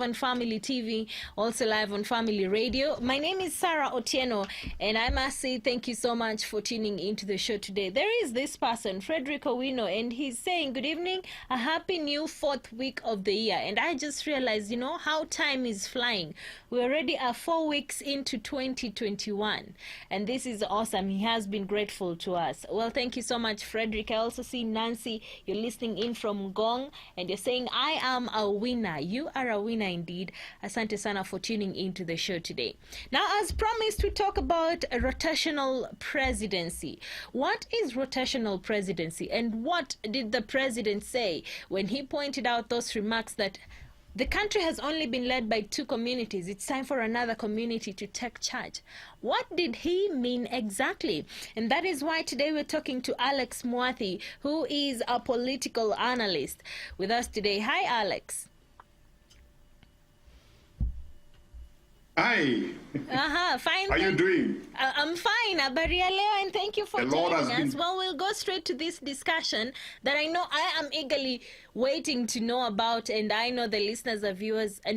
on Family TV, also live on Family Radio. My name is Sarah Otieno, and I must say thank you so much for tuning into the show today. There is this person, Frederick Owino, and he's saying, good evening, a happy new fourth week of the year. And I just realized, you know, how time is flying. We already are 4 weeks into 2021, and this is awesome. He has been grateful to us. Well, thank you so much, Frederick. I also see Nancy, you're listening in from Gong, and you're saying, I am a winner. You are a winner indeed. Asante sana for tuning into the show today. Now, as promised, we talk about a rotational presidency. What is rotational presidency, and what did the president say when he pointed out those remarks that the country has only been led by 2 communities? It's time for another community to take charge. What did he mean exactly? And that is why today we're talking to Alex Mwathi, who is a political analyst with us today. Hi, Alex. Hi. Fine. How are you doing? I'm fine, Abarialeo, and thank you for joining us. Well, we'll go straight to this discussion that I know I am eagerly waiting to know about, and I know the listeners and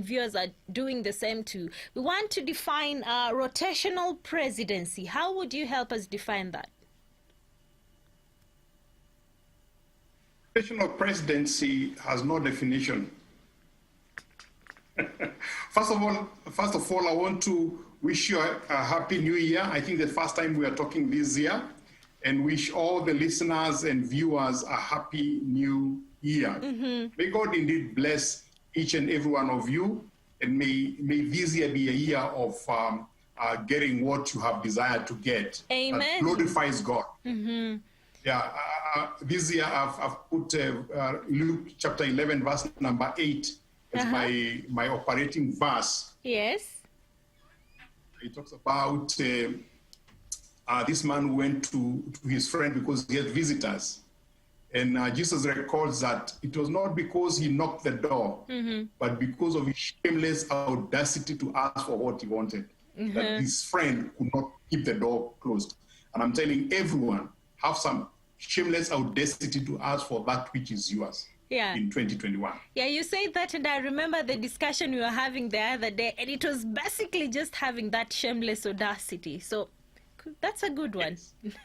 viewers are doing the same too. We want to define rotational presidency. How would you help us define that? Rotational presidency has no definition. First of all, I want to wish you a happy new year. I think the first time we are talking this year, and wish all the listeners and viewers a happy new year. May God indeed bless each and every one of you, and may this year be a year of getting what you have desired to get. Amen. That glorifies God. Yeah, this year I've put Luke chapter 11, verse number 8. It's my operating verse. Yes. It talks about this man went to his friend because he had visitors. And Jesus records that it was not because he knocked the door, but because of his shameless audacity to ask for what he wanted, that his friend could not keep the door closed. And I'm telling everyone, have some shameless audacity to ask for that which is yours. Yeah. In 2021. Yeah, you say that, and I remember the discussion we were having the other day, and it was basically just having that shameless audacity. So that's a good one. Yes.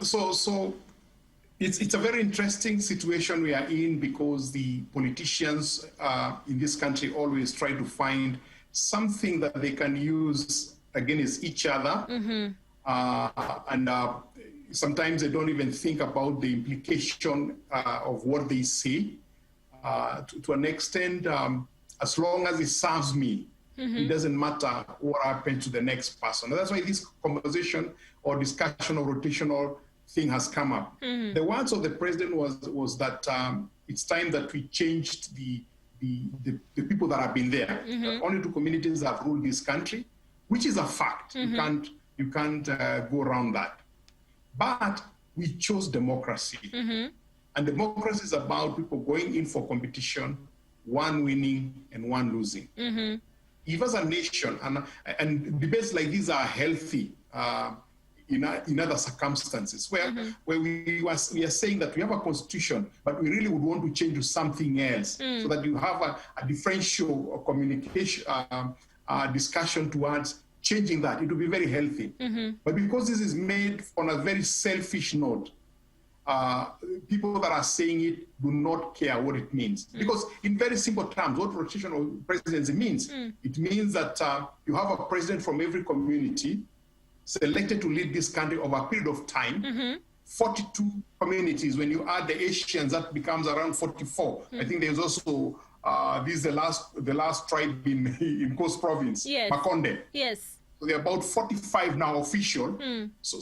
So it's a very interesting situation we are in, because the politicians in this country always try to find something that they can use against each other. Sometimes they don't even think about the implication of what they say. To an extent, as long as it serves me, it doesn't matter what happens to the next person. And that's why this conversation or discussion of rotational thing has come up. The words of the president was that it's time that we changed the people that have been there. Only 2 communities have ruled this country, which is a fact. You can't go around that. But we chose democracy. And democracy is about people going in for competition, one winning and one losing. If as a nation, and debates like these are healthy in other circumstances, where we are saying that we have a constitution, but we really would want to change to something else, so that you have a differential communication, discussion towards changing that. It will be very healthy. But because this is made on a very selfish note, people that are saying it do not care what it means. Because in very simple terms, what rotational presidency means, it means that you have a president from every community selected to lead this country over a period of time. 42 communities. When you add the Asians, that becomes around 44. I think there's also this is the last tribe in Coast Province, Makonde. Yes. So there are about 45 now official. So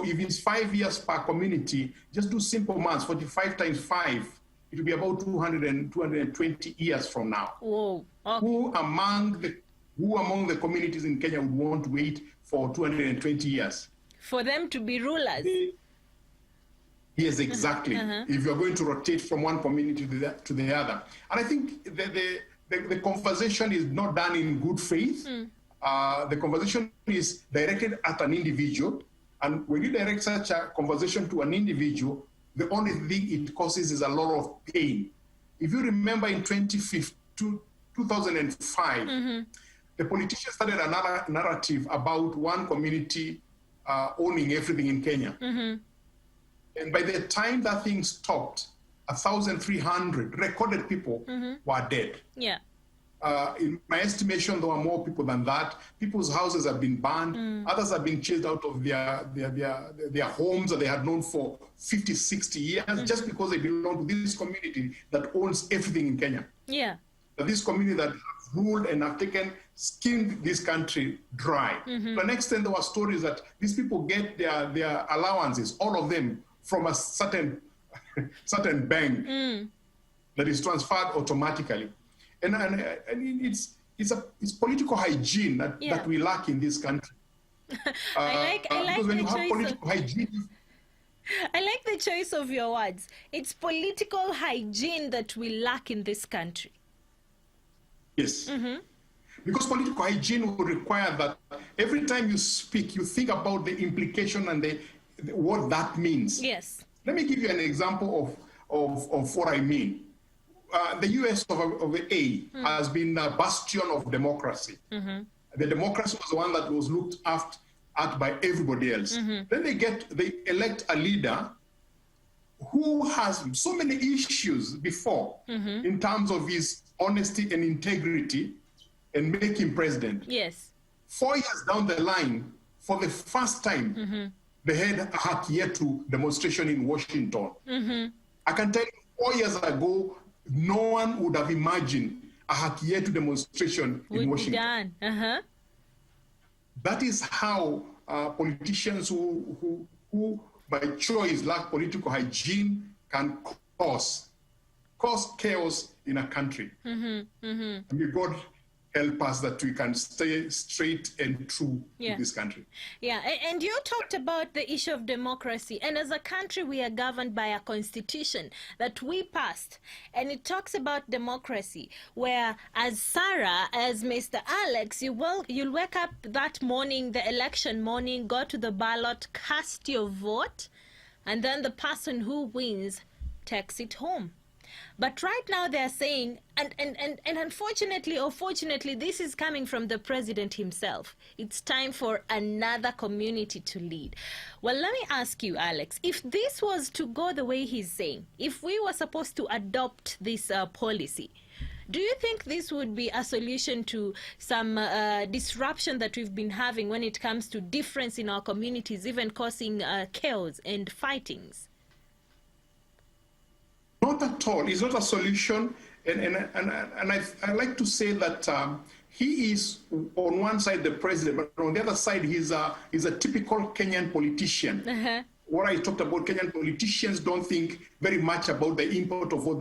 if it's 5 years per community, just do simple maths. 45 times 5, it will be about 220 years from now. Whoa. Okay. Who among the communities in Kenya would want to wait for 220 years? For them to be rulers. Yes, exactly. If you're going to rotate from one community to the other. And I think the conversation is not done in good faith. The conversation is directed at an individual. And when you direct such a conversation to an individual, the only thing it causes is a lot of pain If you remember in 2005, the politicians started a narrative about one community owning everything in Kenya. And by the time that thing stopped, 1,300 recorded people were dead. Yeah. In my estimation, there were more people than that. People's houses have been burned. Others have been chased out of their homes that they had known for 50, 60 years, just because they belong to this community that owns everything in Kenya. Yeah. This community that have ruled and have skinned this country dry. To an extent, there were stories that these people get their allowances, all of them, from a certain bank that is transferred automatically. And it's political hygiene that we lack in this country. I like because when the you have choice political hygiene, I like the choice of your words. It's political hygiene that we lack in this country. Yes. Because political hygiene will require that every time you speak, you think about the implication and what that means. Yes. Let me give you an example of what I mean. The US of A has been a bastion of democracy. The democracy was the one that was looked at by everybody else. Then they elect a leader who has so many issues before in terms of his honesty and integrity, and make him president. Yes. 4 years down the line, for the first time, they had a Hakietu demonstration in Washington. I can tell you, 4 years ago, no one would have imagined a Hakietu demonstration in Washington. That is how politicians who by choice lack political hygiene can cause chaos in a country. And may God help us that we can stay straight and true in this country. Yeah, and you talked about the issue of democracy. And as a country, we are governed by a constitution that we passed. And it talks about democracy, where as Sarah, as Mr. Alex, you'll wake up that morning, the election morning, go to the ballot, cast your vote, and then the person who wins takes it home. But right now they're saying, and unfortunately or fortunately, this is coming from the president himself. It's time for another community to lead. Well, let me ask you, Alex, if this was to go the way he's saying, if we were supposed to adopt this policy, do you think this would be a solution to some disruption that we've been having when it comes to difference in our communities, even causing chaos and fightings? Not at all. It's not a solution. And I like to say that he is on one side the president, but on the other side he's a typical Kenyan politician. What I talked about, Kenyan politicians don't think very much about the import of what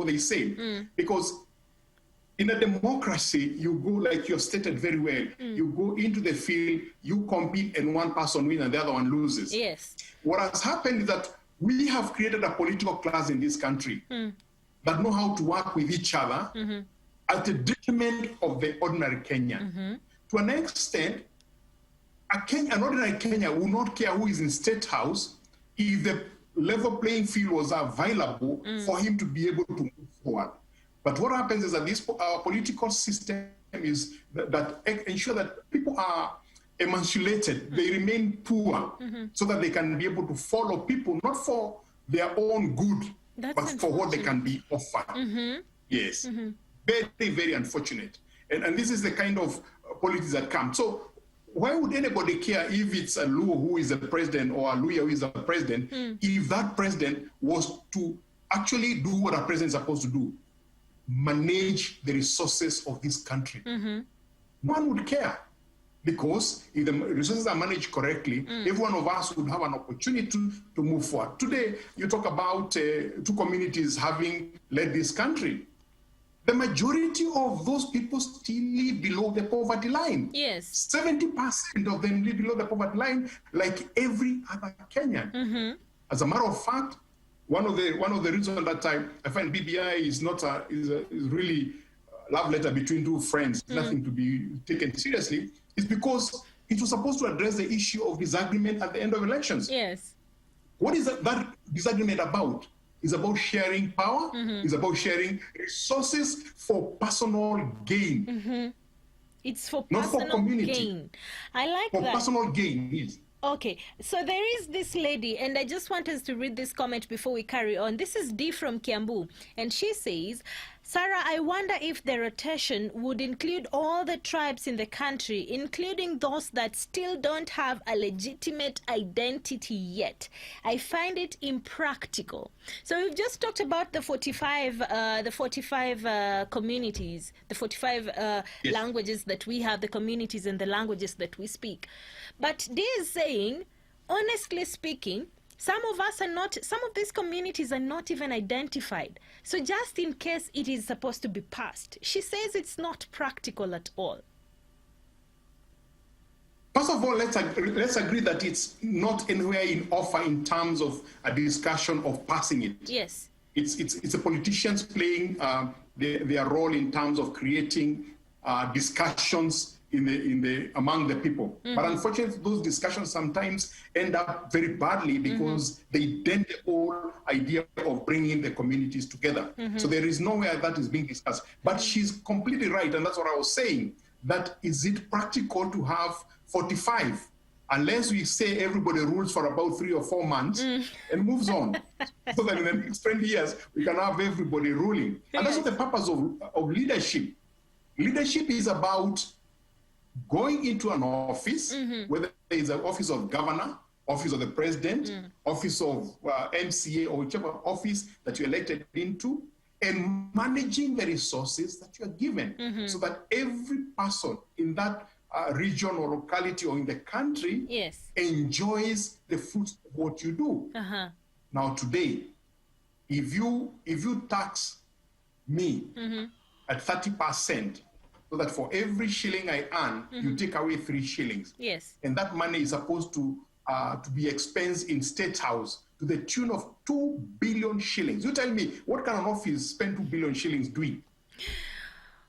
they say, because in a democracy, you go, like you stated very well, you go into the field, you compete, and one person wins and the other one loses. Yes. What has happened is that we have created a political class in this country that know how to work with each other at the detriment of the ordinary Kenyan. To an extent, an ordinary Kenyan will not care who is in State House if the level playing field was available for him to be able to move forward. But what happens is that this political system is that ensure that people are emancipated, they remain poor, so that they can be able to follow people, not for their own good, but for what they can be offered. Yes. Very, very unfortunate. And this is the kind of politics that come. So why would anybody care if it's a Luo who is the president or a Luya who is the president, if that president was to actually do what a president is supposed to do, manage the resources of this country? No one would care. Because if the resources are managed correctly, every one of us would have an opportunity to move forward. Today, you talk about two communities having led this country. The majority of those people still live below the poverty line. Yes. 70% of them live below the poverty line, like every other Kenyan. As a matter of fact, one of the reasons that I find BBI is really a love letter between two friends, nothing to be taken seriously, is because it was supposed to address the issue of disagreement at the end of elections. Yes. What is that disagreement about? It's about sharing power. It's about sharing resources for personal gain. It's for Not for personal community. gain. I like For that. personal gain, yes. Okay, so there is this lady, and I just want us to read this comment before we carry on. This is Dee from Kiambu, and she says, Sarah, I wonder if the rotation would include all the tribes in the country, including those that still don't have a legitimate identity yet. I find it impractical. So we've just talked about the 45 communities, the 45 Yes. languages that we have, the communities and the languages that we speak. But Dee is saying, honestly speaking, some of these communities are not even identified. So just in case it is supposed to be passed, she says it's not practical at all. First of all, let's agree that it's not anywhere in offer in terms of a discussion of passing it. Yes. It's the politicians playing their role in terms of creating discussions among the people. But unfortunately, those discussions sometimes end up very badly because they dent the whole idea of bringing the communities together. So there is nowhere that is being discussed. But she's completely right, and that's what I was saying. That is it practical to have 45? Unless we say everybody rules for about 3 or 4 months and moves on. So that in the next 20 years, we can have everybody ruling. And that's not the purpose of leadership. Leadership is about going into an office, whether it's an office of governor, office of the president, office of MCA, or whichever office that you're elected into, and managing the resources that you're given so that every person in that region or locality or in the country enjoys the fruits of what you do. Now today, if you tax me at 30%, so that for every shilling I earn, you take away 3 shillings. Yes. And that money is supposed to be expensed in State House to the tune of 2 billion shillings. You tell me, what kind of office spend 2 billion shillings doing?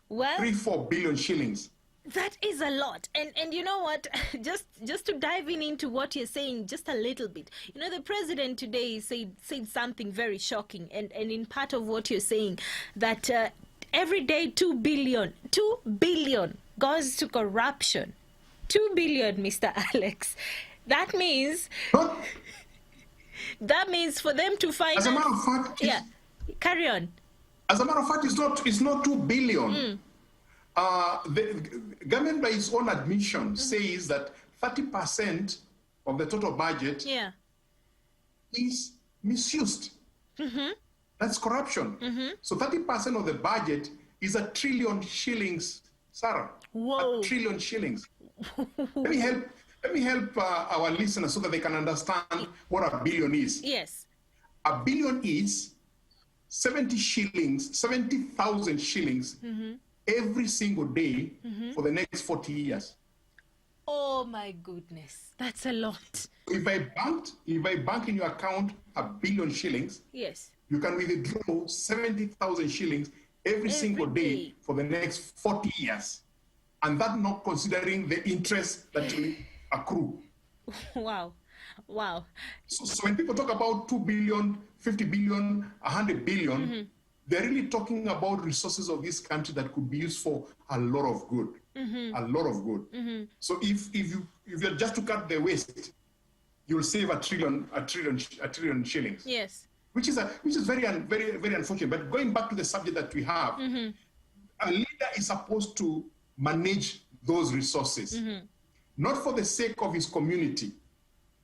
Well, 3-4 billion shillings. That is a lot. And you know what? Just to dive into what you're saying just a little bit. You know, the president today said something very shocking. And in part of what you're saying, that every day 2 billion goes to corruption. 2 billion, Mr. Alex. That means for them to find. As a matter of fact, carry on. As a matter of fact, it's not 2 billion. The government, by its own admission, says that 30% of the total budget is misused. That's corruption. So 30% of the budget is 1 trillion shillings, Sarah. Whoa. 1 trillion shillings. Let me help our listeners so that they can understand what a billion is. Yes. A billion is 70,000 shillings every single day for the next 40 years. Oh my goodness, that's a lot. If I bank in your account 1 billion shillings, yes, you can withdraw 70,000 shillings every single day for the next 40 years. And that not considering the interest that will accrue. Wow. So when people talk about 2 billion, 50 billion, 100 billion, they're really talking about resources of this country that could be used for a lot of good. A lot of good. So if you're just to cut the waste, you'll save 1 trillion shillings. Yes. Which is very unfortunate. But going back to the subject that we have, a leader is supposed to manage those resources, not for the sake of his community,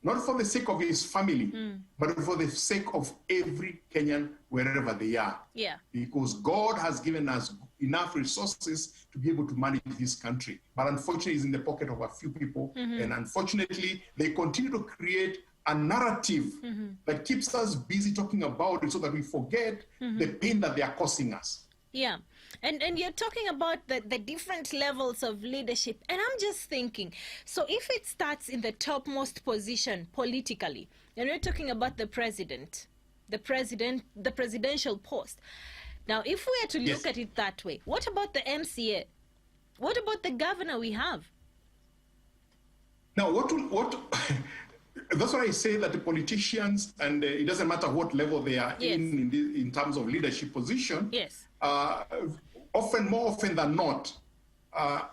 not for the sake of his family, but for the sake of every Kenyan, wherever they are. Yeah. Because God has given us enough resources to be able to manage this country. But unfortunately, it's in the pocket of a few people. And unfortunately, they continue to create a narrative that keeps us busy talking about it so that we forget the pain that they are causing us. Yeah. And you're talking about the different levels of leadership. And I'm just thinking, so if it starts in the topmost position politically, and we're talking about the presidential post. Now, if we are to look at it that way, what about the MCA? What about the governor we have? Now, what that's why I say that the politicians, and it doesn't matter what level they are Yes. in terms of leadership position, Yes. More often than not,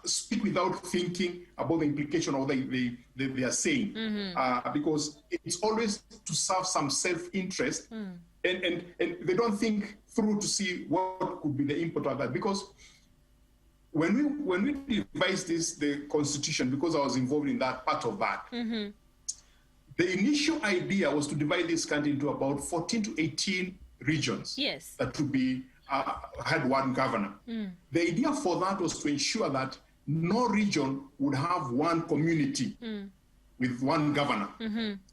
speak without thinking about the implication of what they are saying, because it's always to serve some self-interest, and they don't think through to see what could be the import of that. Because when we devised the constitution, because I was involved in that part of that, the initial idea was to divide this country into about 14 to 18 regions. Yes. That would be had one governor. The idea for that was to ensure that no region would have one community with one governor.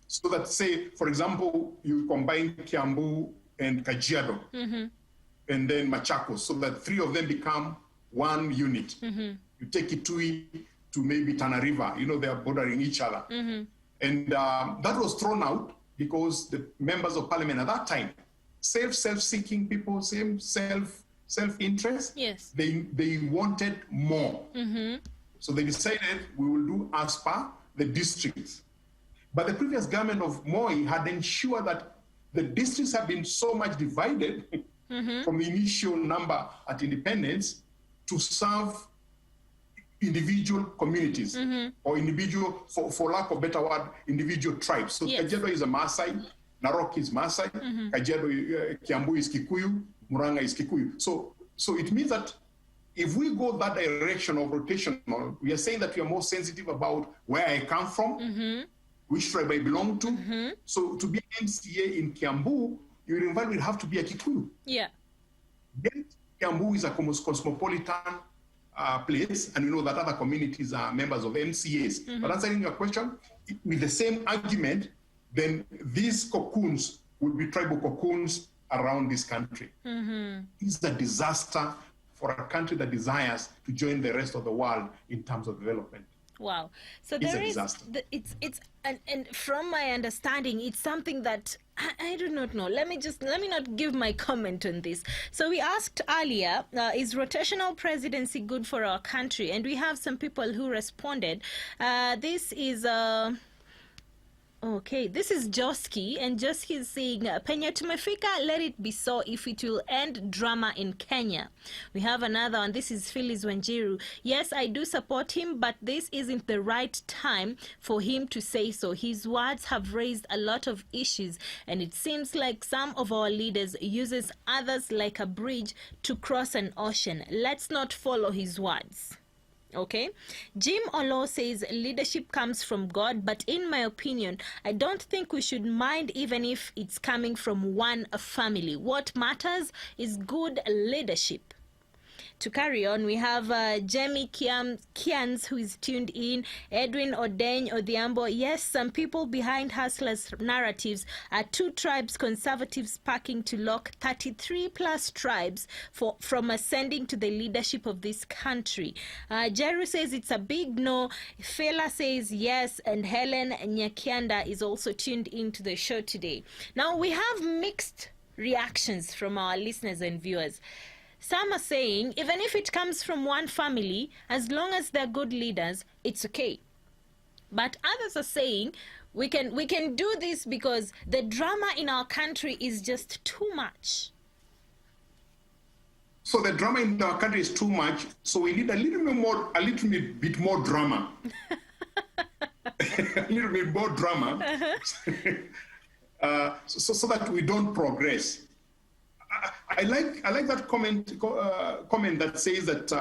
So that, say, for example, you combine Kiambu and Kajiado, and then Machakos, so that three of them become one unit. You take Itui to maybe Tana River, they are bordering each other. And that was thrown out because the members of parliament at that time, self-seeking people, same self-interest, yes, they wanted more. So they decided we will do as per the districts. But the previous government of Moi had ensured that the districts have been so much divided from the initial number at independence to serve individual communities or individual, for lack of better word, individual tribes. So yes. Kajiado is a Maasai, Narok is Maasai, Kajiado, Kiambu is Kikuyu, Muranga is Kikuyu. So it means that if we go that direction of rotational, we are saying that we are more sensitive about where I come from, which tribe I belong to. So to be an MCA in Kiambu, your environment will have to be a Kikuyu. Yeah. Then Kiambu is a cosmopolitan place, and we know that other communities are members of MCAs. But answering your question, with the same argument, then these cocoons would be tribal cocoons around this country. It's a disaster for a country that desires to join the rest of the world in terms of development. Wow. So it's there a is, disaster. And from my understanding, it's something that I do not know. Let me not give my comment on this. So we asked earlier, is rotational presidency good for our country? And we have some people who responded. This is okay, this is Joski, and Joski is saying, Penya tumefika, let it be so if it will end drama in Kenya. We have another one. This is Phyllis Wanjiru. Yes, I do support him, but this isn't the right time for him to say so. His words have raised a lot of issues, and it seems like some of our leaders uses others like a bridge to cross an ocean. Let's not follow his words. Okay, Jim Olo says leadership comes from God, but in my opinion, I don't think we should mind even if it's coming from one family. What matters is good leadership. To carry on, we have Jamie Kians, who is tuned in, Edwin Odeny Odhiambo. Yes, some people behind hustlers' narratives are two tribes conservatives packing to lock 33 plus tribes from ascending to the leadership of this country. Jeru says it's a big no. Fela says yes, and Helen Nyakianda is also tuned into the show today. Now, we have mixed reactions from our listeners and viewers. Some are saying, even if it comes from one family, as long as they're good leaders, it's okay. But others are saying, we can do this because the drama in our country is just too much. So the drama in our country is too much, so we need a little bit more drama. A little bit more drama, so that we don't progress. I like that comment that says that,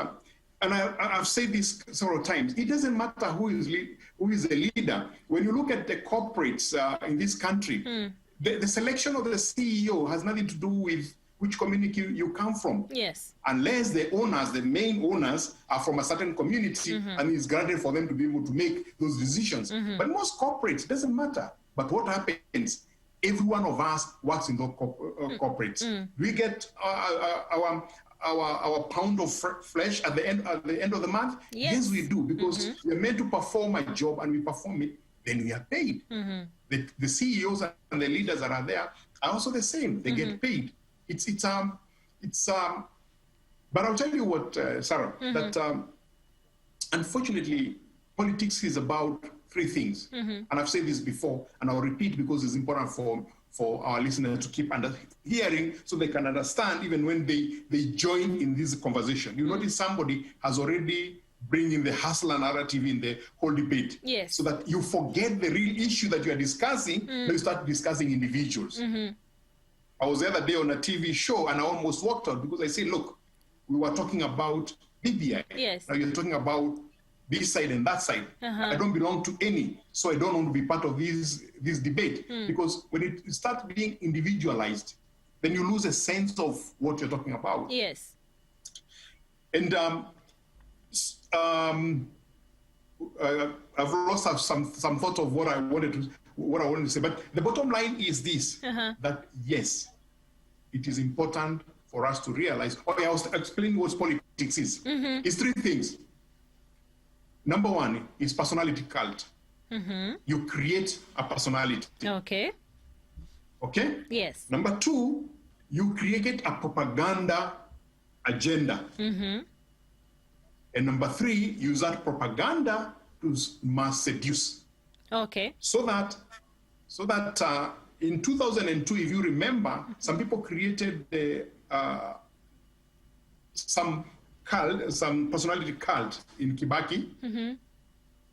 and I've said this several times. It doesn't matter who is a leader. When you look at the corporates in this country, the selection of the CEO has nothing to do with which community you come from. Yes. Unless the main owners, are from a certain community, and it's granted for them to be able to make those decisions. But most corporates, it doesn't matter. But what happens? Every one of us works in those corporates. We get our pound of flesh at the end of the month. Yes, we do, because we're meant to perform a job, and we perform it. Then we are paid. The CEOs and the leaders that are there are also the same. They get paid. But I'll tell you what, Sarah, that unfortunately politics is about three things. And I've said this before, and I'll repeat because it's important for our listeners to keep hearing so they can understand even when they join in this conversation. You notice somebody has already bring in the hustler narrative in the whole debate. Yes. So that you forget the real issue that you are discussing, then you start discussing individuals. I was the other day on a TV show and I almost walked out because I said, look, we were talking about BBI. Yes. Now you're talking about this side and that side. I don't belong to any, so I don't want to be part of this debate. Because when it starts being individualized, then you lose a sense of what you're talking about. Yes. And I've lost some thought of what I wanted to say. But the bottom line is this: that yes, it is important for us to realize. I was explaining what politics is. It's three things. Number one is personality cult. You create a personality. Okay. Okay? Yes. Number two, you create a propaganda agenda. And number three, use that propaganda to mass seduce. Okay. So that in 2002, if you remember, some people created some personality cult in Kibaki.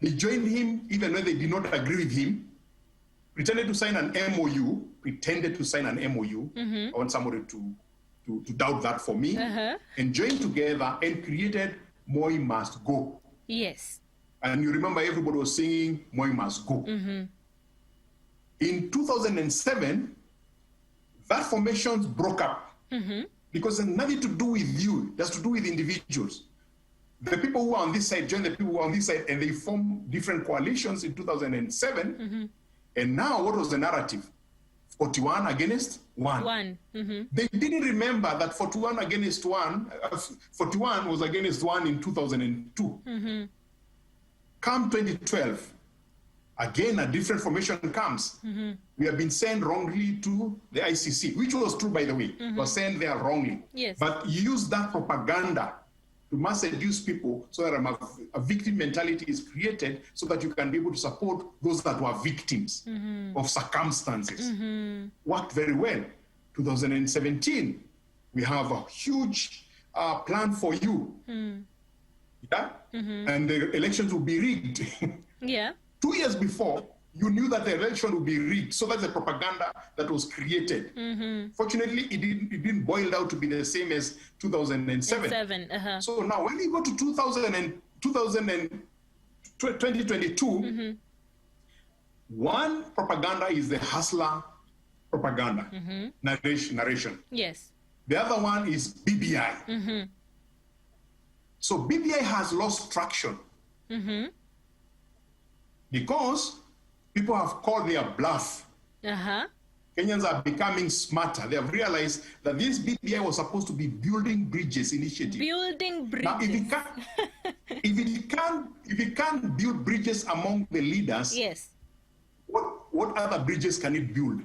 They joined him even when they did not agree with him, pretended to sign an MOU. I want somebody to doubt that for me. And joined together and created Moi Must Go. Yes. And you remember everybody was singing Moi Must Go. In 2007, that formation broke up because it had nothing to do with you, it has to do with individuals. The people who are on this side joined the people who are on this side, and they formed different coalitions in 2007. And now, what was the narrative? 41 against 1. They didn't remember that 41 against 1, 41 was against 1 in 2002. Come 2012, again a different formation comes. We have been sent wrongly to the ICC, which was true, by the way. Was sent there wrongly. Yes. But you use that propaganda to mass seduce people so that a victim mentality is created so that you can be able to support those that were victims of circumstances. Worked very well. 2017, we have a huge plan for you. Yeah? And the elections will be rigged. Yeah. 2 years before, you knew that the election would be rigged. So that's the propaganda that was created. Fortunately, it didn't boil out to be the same as 2007. So now when you go to 2022, one propaganda is the hustler propaganda, narration. Yes. The other one is BBI. So BBI has lost traction because people have called their bluff. Kenyans are becoming smarter. They have realized that this BBI was supposed to be building bridges initiative. Building bridges. Now, if it can't build bridges among the leaders, yes, what other bridges can it build?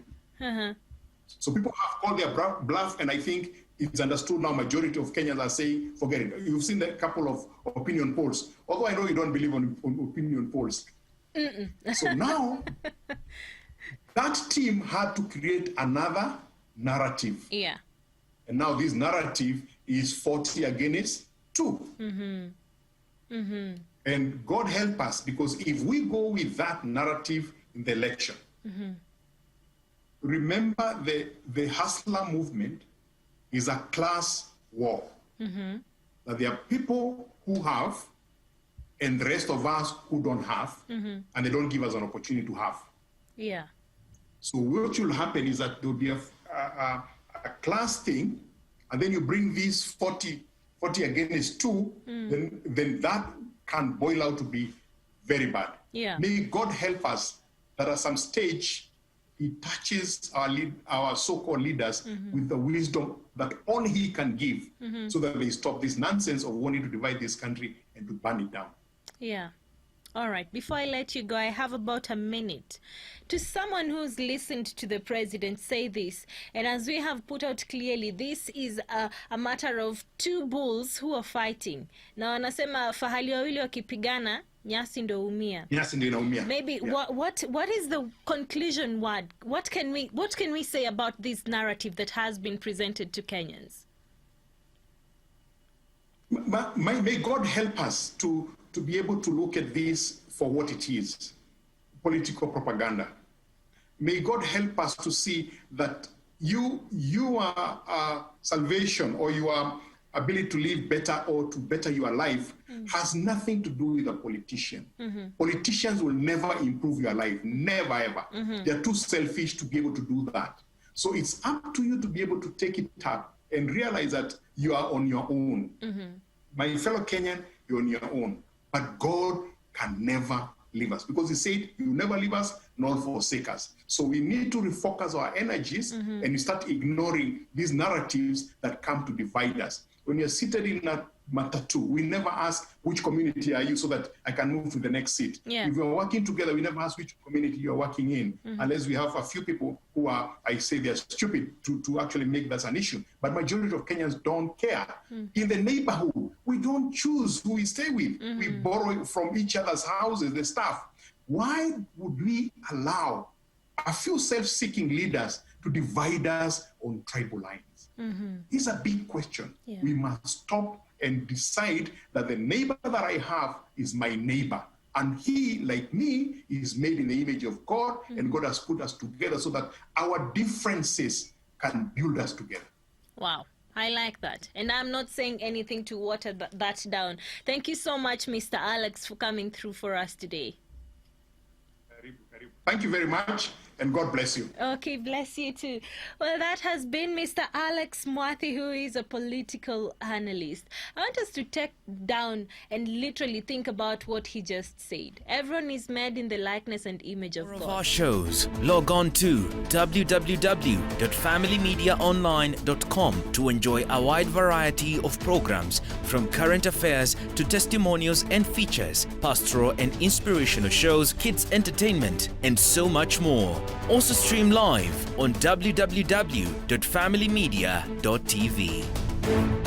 So people have called their bluff, and I think it's understood now. Majority of Kenyans are saying, forget it. You've seen a couple of opinion polls. Although I know you don't believe on opinion polls. So now, that team had to create another narrative. Yeah. And now this narrative is 40 against 2. And God help us, because if we go with that narrative in the election, remember the hustler movement is a class war. That there are people who have and the rest of us who don't have, and they don't give us an opportunity to have. Yeah. So what will happen is that there will be a class thing, and then you bring these 40 against 2, then that can boil out to be very bad. Yeah. May God help us that at some stage He touches our so-called leaders with the wisdom that only He can give, so that they stop this nonsense of wanting to divide this country and to burn it down. Yeah. All right, before I let you go, I have about a minute. To someone who's listened to the president say this, and as we have put out clearly, this is a matter of two bulls who are fighting. Na wanasema fahali wawili wakipigana, nyasi ndo umia. Nyasi ndo inaumia. Maybe yeah. what is the conclusion word? What can we say about this narrative that has been presented to Kenyans? May God help us to be able to look at this for what it is, political propaganda. May God help us to see that your salvation or your ability to live better or to better your life has nothing to do with a politician. Politicians will never improve your life, never ever. They're too selfish to be able to do that. So it's up to you to be able to take it up and realize that you are on your own. My fellow Kenyan, you're on your own. But God can never leave us, because he said, you never leave us nor forsake us. So we need to refocus our energies and we start ignoring these narratives that come to divide us. When you're seated in a matatu, we never ask, which community are you, so that I can move to the next seat. Yeah. If we're working together, we never ask which community you're working in, unless we have a few people who are, I say they're stupid to actually make that an issue. But majority of Kenyans don't care. In the neighborhood, we don't choose who we stay with. We borrow from each other's houses, the stuff. Why would we allow a few self-seeking leaders to divide us on tribal lines? It's a big question. Yeah. We must stop and decide that the neighbor that I have is my neighbor. And he, like me, is made in the image of God, and God has put us together so that our differences can build us together. Wow. I like that. And I'm not saying anything to water that down. Thank you so much, Mr. Alex, for coming through for us today. Thank you very much, and God bless you. Okay, bless you too. Well, that has been Mr. Alex Mwathi, who is a political analyst. I want us to take down and literally think about what he just said. Everyone is made in the likeness and image of God. For our shows, log on to www.familymediaonline.com to enjoy a wide variety of programs, from current affairs to testimonials and features, pastoral and inspirational shows, kids entertainment, and so much more. Also stream live on www.familymedia.tv.